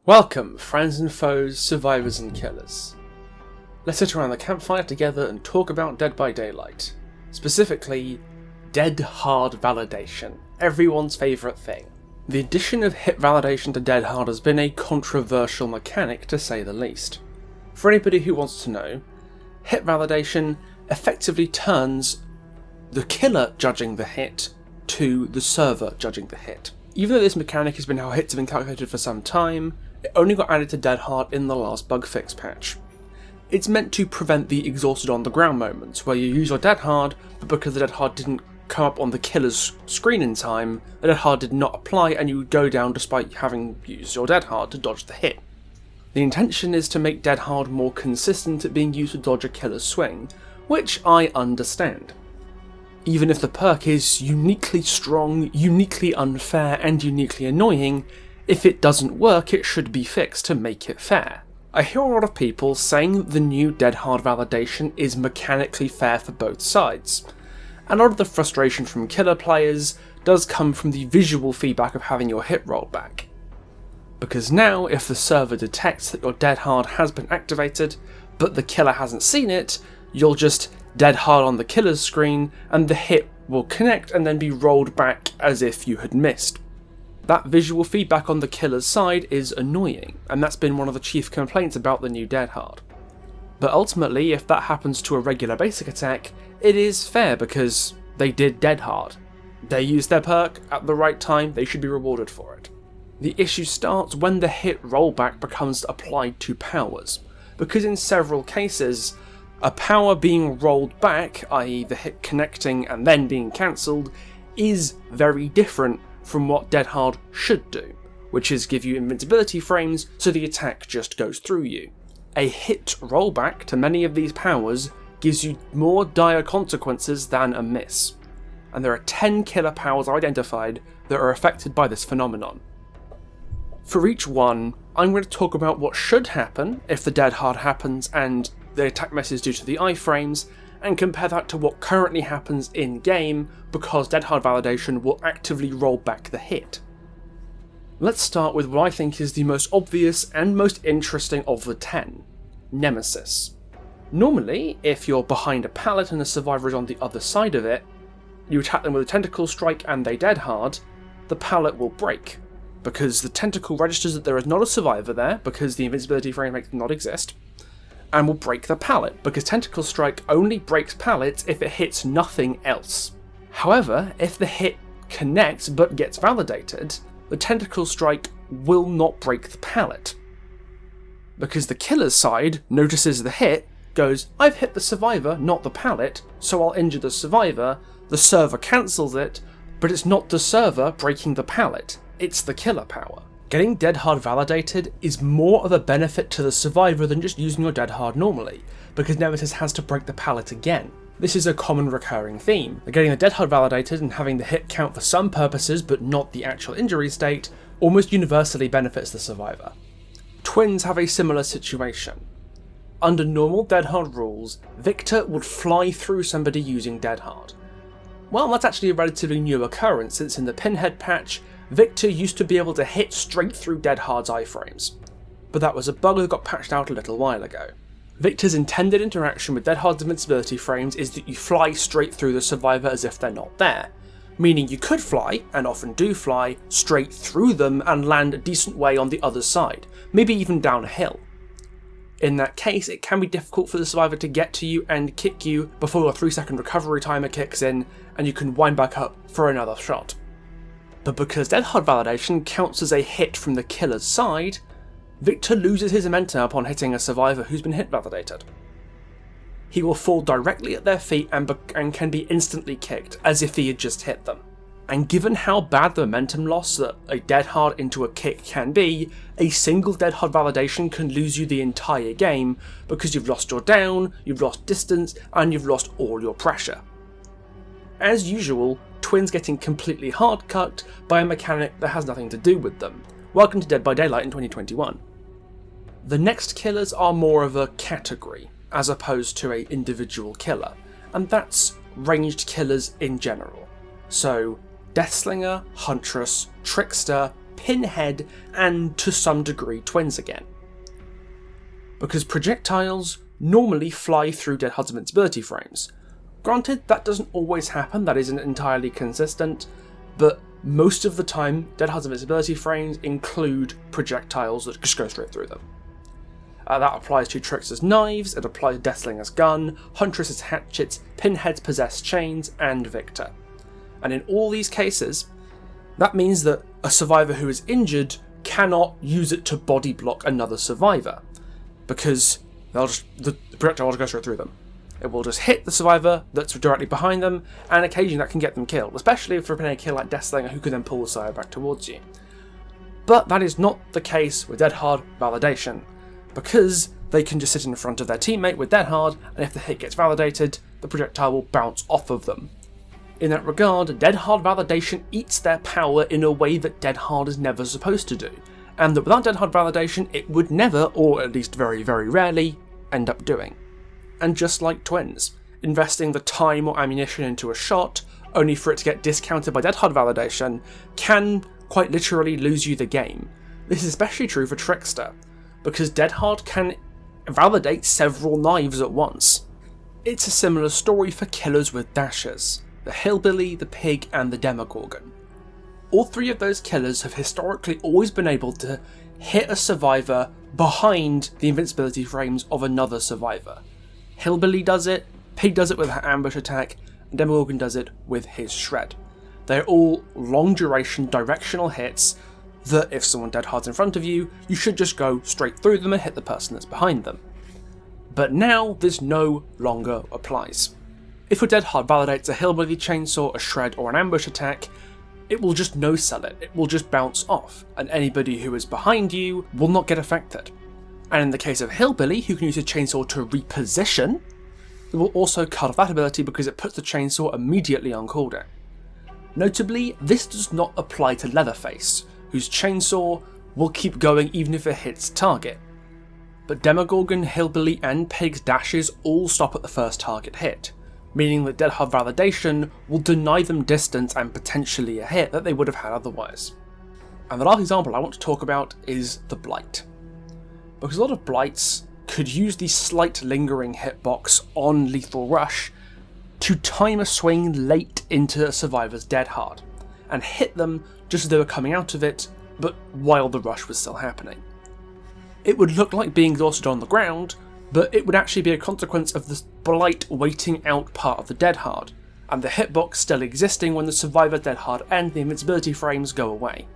Welcome, friends and foes, survivors and killers. Let's sit around the campfire together and talk about Dead by Daylight. Specifically, Dead Hard Validation, everyone's favourite thing. The addition of hit validation to Dead Hard has been a controversial mechanic to say the least. For anybody who wants to know, hit validation effectively turns the killer judging the hit to the server judging the hit. Even though this mechanic has been how hits have been calculated for some time, it only got added to Dead Hard in the last bug fix patch. It's meant to prevent the exhausted on the ground moments, where you use your Dead Hard, but because the Dead Hard didn't come up on the killer's screen in time, the Dead Hard did not apply and you would go down despite having used your Dead Hard to dodge the hit. The intention is to make Dead Hard more consistent at being used to dodge a killer's swing, which I understand. Even if the perk is uniquely strong, uniquely unfair, and uniquely annoying, if it doesn't work, it should be fixed to make it fair. I hear a lot of people saying the new Dead Hard validation is mechanically fair for both sides. A lot of the frustration from killer players does come from the visual feedback of having your hit roll back. Because now, if the server detects that your Dead Hard has been activated, but the killer hasn't seen it, you'll just Dead Hard on the killer's screen, and the hit will connect and then be rolled back as if you had missed. That visual feedback on the killer's side is annoying, and that's been one of the chief complaints about the new Dead Hard. But ultimately, if that happens to a regular basic attack, it is fair because they did Dead Hard. They used their perk at the right time, they should be rewarded for it. The issue starts when the hit rollback becomes applied to powers, because in several cases, a power being rolled back, i.e. the hit connecting and then being cancelled, is very different from what Dead Hard should do, which is give you invincibility frames so the attack just goes through you. A hit rollback to many of these powers gives you more dire consequences than a miss, and there are 10 killer powers identified that are affected by this phenomenon. For each one, I'm going to talk about what should happen if the Dead Hard happens and the attack miss is due to the iframes, and compare that to what currently happens in-game because Dead Hard validation will actively roll back the hit. Let's start with what I think is the most obvious and most interesting of the 10, Nemesis. Normally, if you're behind a pallet and a survivor is on the other side of it, you attack them with a tentacle strike and they Dead Hard, the pallet will break, because the tentacle registers that there is not a survivor there because the invincibility frame makes them not exist, and will break the pallet, because Tentacle Strike only breaks pallets if it hits nothing else. However, if the hit connects but gets validated, the Tentacle Strike will not break the pallet. Because the killer's side notices the hit, goes, I've hit the survivor, not the pallet, so I'll injure the survivor, the server cancels it, but it's not the server breaking the pallet, it's the killer power. Getting Dead Hard validated is more of a benefit to the survivor than just using your Dead Hard normally, because Nemesis has to break the pallet again. This is a common recurring theme. Getting the Dead Hard validated and having the hit count for some purposes but not the actual injury state almost universally benefits the survivor. Twins have a similar situation. Under normal Dead Hard rules, Victor would fly through somebody using Dead Hard. Well, that's actually a relatively new occurrence since in the Pinhead patch, Victor used to be able to hit straight through Dead Hard's iframes, but that was a bug that got patched out a little while ago. Victor's intended interaction with Dead Hard's invincibility frames is that you fly straight through the survivor as if they're not there, meaning you could fly, and often do fly, straight through them and land a decent way on the other side, maybe even down a hill. In that case, it can be difficult for the survivor to get to you and kick you before your 3-second recovery timer kicks in and you can wind back up for another shot. But because Dead Hard validation counts as a hit from the killer's side, Victor loses his momentum upon hitting a survivor who's been hit validated. He will fall directly at their feet and can be instantly kicked, as if he had just hit them. And given how bad the momentum loss that a Dead Hard into a kick can be, a single Dead Hard validation can lose you the entire game because you've lost your down, you've lost distance, and you've lost all your pressure. As usual, Twins getting completely hard-cut by a mechanic that has nothing to do with them. Welcome to Dead by Daylight in 2021. The next killers are more of a category, as opposed to an individual killer, and that's ranged killers in general. So, Deathslinger, Huntress, Trickster, Pinhead, and to some degree Twins again. Because projectiles normally fly through Dead Hard's invincibility frames. Granted, that doesn't always happen, that isn't entirely consistent, but most of the time Dead Hard's invincibility frames include projectiles that just go straight through them. That applies to Trickster's knives, it applies to Deathslinger's gun, Huntress's hatchets, Pinhead's possessed chains, and Victor. And in all these cases, that means that a survivor who is injured cannot use it to body block another survivor, because the projectile will go straight through them. It will just hit the survivor that's directly behind them, and occasionally that can get them killed, especially if you're playing a kill like Deathslinger who can then pull the survivor back towards you. But that is not the case with Dead Hard Validation, because they can just sit in front of their teammate with Dead Hard, and if the hit gets validated, the projectile will bounce off of them. In that regard, Dead Hard Validation eats their power in a way that Dead Hard is never supposed to do, and that without Dead Hard Validation it would never, or at least very very rarely, end up doing. And just like Twins, investing the time or ammunition into a shot, only for it to get discounted by Dead Hard Validation, can quite literally lose you the game. This is especially true for Trickster, because Dead Hard can validate several knives at once. It's a similar story for killers with dashes, the Hillbilly, the Pig, and the Demogorgon. All three of those killers have historically always been able to hit a survivor behind the invincibility frames of another survivor. Hillbilly does it, Pig does it with her ambush attack, and Demogorgon does it with his shred. They're all long duration directional hits that if someone Dead Hard's in front of you, you should just go straight through them and hit the person that's behind them. But now this no longer applies. If your Dead Hard validates a Hillbilly chainsaw, a shred, or an ambush attack, it will just no-sell it, it will just bounce off, and anybody who is behind you will not get affected. And in the case of Hillbilly, who can use a chainsaw to reposition, it will also cut off that ability because it puts the chainsaw immediately on cooldown. Notably, this does not apply to Leatherface, whose chainsaw will keep going even if it hits target. But Demogorgon, Hillbilly, and Pig's dashes all stop at the first target hit, meaning that Dead Hard Validation will deny them distance and potentially a hit that they would have had otherwise. And the last example I want to talk about is the Blight. Because a lot of Blights could use the slight lingering hitbox on Lethal Rush to time a swing late into a survivor's Dead Hard, and hit them just as they were coming out of it, but while the rush was still happening. It would look like being exhausted on the ground, but it would actually be a consequence of the Blight waiting out part of the Dead Hard, and the hitbox still existing when the survivor's Dead Hard and the invincibility frames go away.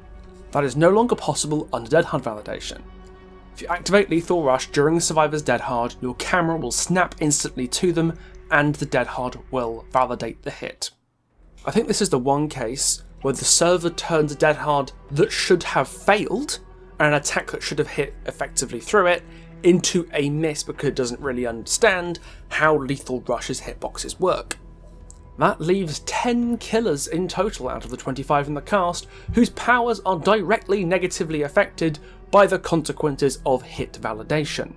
That is no longer possible under Dead Hard Validation. If you activate Lethal Rush during the survivor's Dead Hard, your camera will snap instantly to them, and the Dead Hard will validate the hit. I think this is the one case where the server turns a Dead Hard that should have failed, and an attack that should have hit effectively through it, into a miss because it doesn't really understand how Lethal Rush's hitboxes work. That leaves 10 killers in total out of the 25 in the cast, whose powers are directly negatively affected by the consequences of hit validation.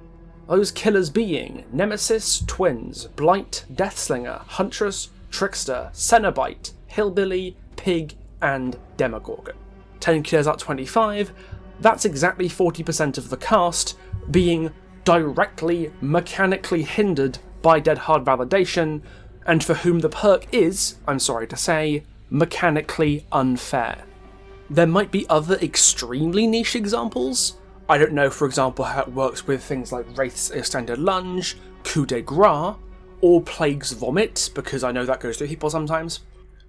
Those killers being Nemesis, Twins, Blight, Deathslinger, Huntress, Trickster, Cenobite, Hillbilly, Pig, and Demogorgon. 10 killers out of 25, that's exactly 40% of the cast being directly mechanically hindered by Dead Hard Validation, and for whom the perk is, I'm sorry to say, mechanically unfair. There might be other extremely niche examples. I don't know, for example, how it works with things like Wraith's Extended Lunge, Coup de Grace, or Plague's Vomit, because I know that goes through people sometimes.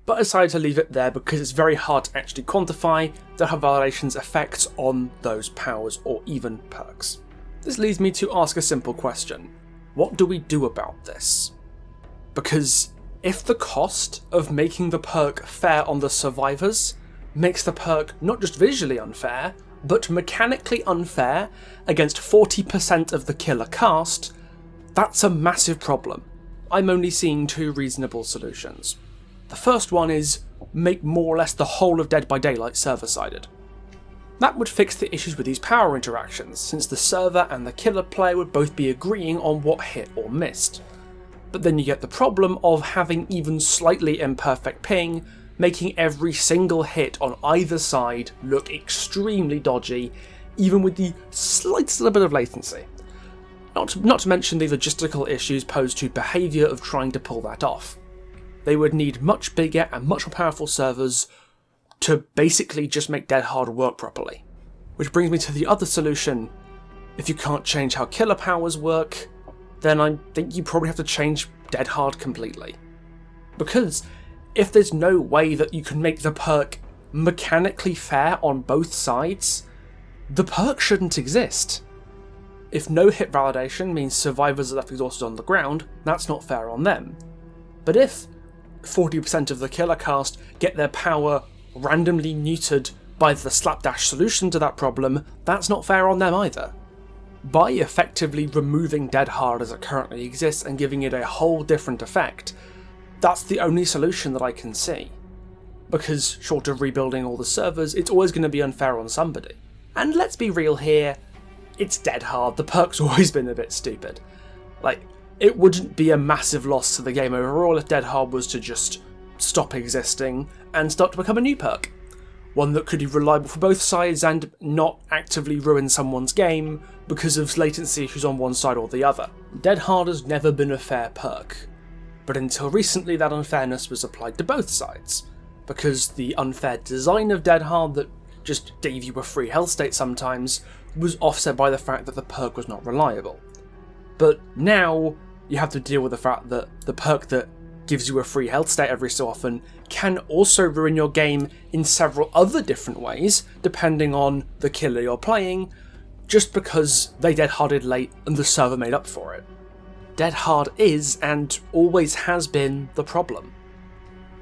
But I decided to leave it there because it's very hard to actually quantify Dead Hard Validation's effects on those powers or even perks. This leads me to ask a simple question. What do we do about this? Because if the cost of making the perk fair on the survivors makes the perk not just visually unfair, but mechanically unfair against 40% of the killer cast, that's a massive problem. I'm only seeing two reasonable solutions. The first one is make more or less the whole of Dead by Daylight server-sided. That would fix the issues with these power interactions, since the server and the killer player would both be agreeing on what hit or missed. But then you get the problem of having even slightly imperfect ping making every single hit on either side look extremely dodgy, even with the slightest little bit of latency. Not to mention the logistical issues posed to behaviour of trying to pull that off. They would need much bigger and much more powerful servers to basically just make Dead Hard work properly. Which brings me to the other solution. If you can't change how killer powers work, then I think you probably have to change Dead Hard completely. Because if there's no way that you can make the perk mechanically fair on both sides, the perk shouldn't exist. If no hit validation means survivors are left exhausted on the ground, that's not fair on them. But if 40% of the killer cast get their power randomly neutered by the slapdash solution to that problem, that's not fair on them either. By effectively removing Dead Hard as it currently exists and giving it a whole different effect, that's the only solution that I can see. Because short of rebuilding all the servers, it's always going to be unfair on somebody. And let's be real here, it's Dead Hard, the perk's always been a bit stupid. It wouldn't be a massive loss to the game overall if Dead Hard was to just stop existing and start to become a new perk. One that could be reliable for both sides and not actively ruin someone's game because of latency issues on one side or the other. Dead Hard has never been a fair perk, but until recently that unfairness was applied to both sides, because the unfair design of Dead Hard that just gave you a free health state sometimes was offset by the fact that the perk was not reliable. But now you have to deal with the fact that the perk that gives you a free health state every so often can also ruin your game in several other different ways, depending on the killer you're playing, just because they Dead Harded late and the server made up for it. Dead Hard is, and always has been, the problem.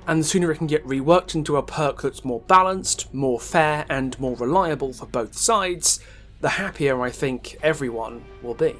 And the sooner it can get reworked into a perk that's more balanced, more fair, and more reliable for both sides, the happier I think everyone will be.